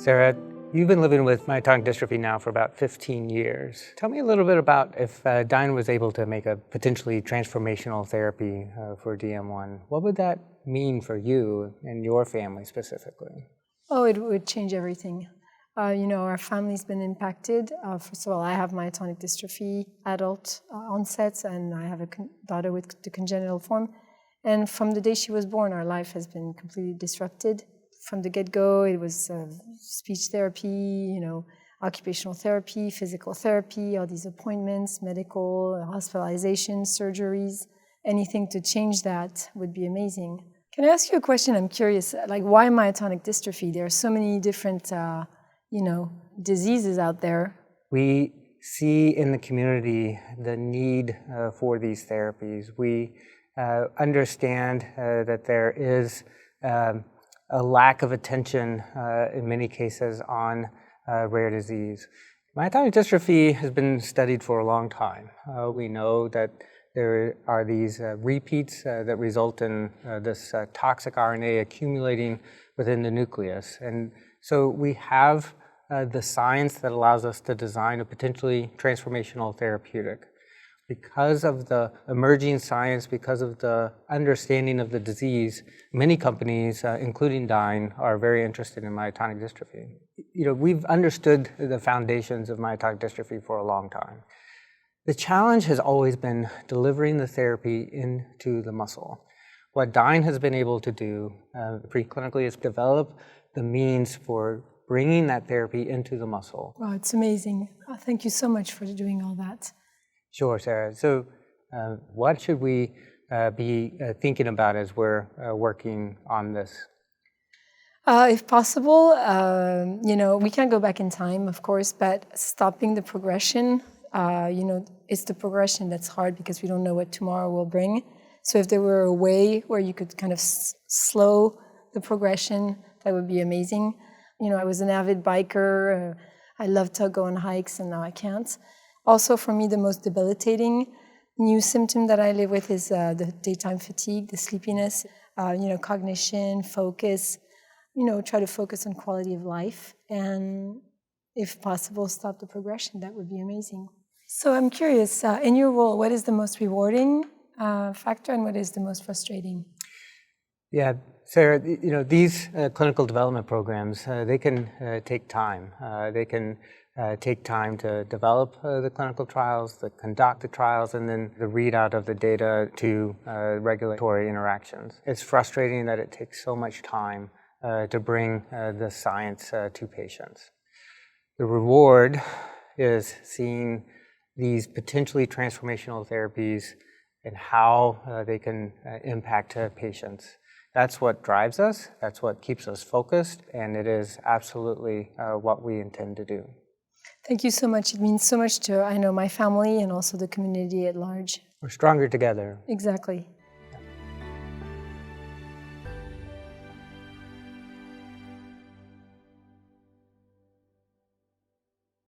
Sarah, you've been living with myotonic dystrophy now for about 15 years. Tell me a little bit about if Dyne was able to make a potentially transformational therapy for DM1. What would that mean for you and your family specifically? Oh, it would change everything. Our family's been impacted. First of all, I have myotonic dystrophy, adult onsets, and I have a daughter with the congenital form. And from the day she was born, our life has been completely disrupted. From the get-go, it was speech therapy, occupational therapy, physical therapy, all these appointments, medical, hospitalization, surgeries. Anything to change that would be amazing. Can I ask you a question? I'm curious, why myotonic dystrophy? There are so many different, diseases out there. We see in the community the need for these therapies. We understand that there is a lack of attention in many cases on rare disease. Myotonic dystrophy has been studied for a long time. We know that there are these repeats that result in this toxic RNA accumulating within the nucleus. And so we have the science that allows us to design a potentially transformational therapeutic. Because of the emerging science, because of the understanding of the disease, many companies, including Dyne, are very interested in myotonic dystrophy. We've understood the foundations of myotonic dystrophy for a long time. The challenge has always been delivering the therapy into the muscle. What Dyne has been able to do preclinically is develop the means for bringing that therapy into the muscle. Wow, it's amazing. Thank you so much for doing all that. Sure, Sarah. So what should we be thinking about as we're working on this? If possible, we can't go back in time, of course, but stopping the progression, it's the progression that's hard because we don't know what tomorrow will bring. So if there were a way where you could kind of slow the progression, that would be amazing. I was an avid biker. I loved to go on hikes, and now I can't. Also, for me, the most debilitating new symptom that I live with is the daytime fatigue, the sleepiness, cognition, focus, try to focus on quality of life. And if possible, stop the progression. That would be amazing. So I'm curious, in your role, what is the most rewarding factor and what is the most frustrating? Yeah, Sarah, these clinical development programs, they can take time. They can take time to develop the clinical trials, to conduct the trials, and then the readout of the data to regulatory interactions. It's frustrating that it takes so much time to bring the science to patients. The reward is seeing these potentially transformational therapies and how they can impact patients. That's what drives us, that's what keeps us focused, and it is absolutely what we intend to do. Thank you so much. It means so much to, my family and also the community at large. We're stronger together. Exactly.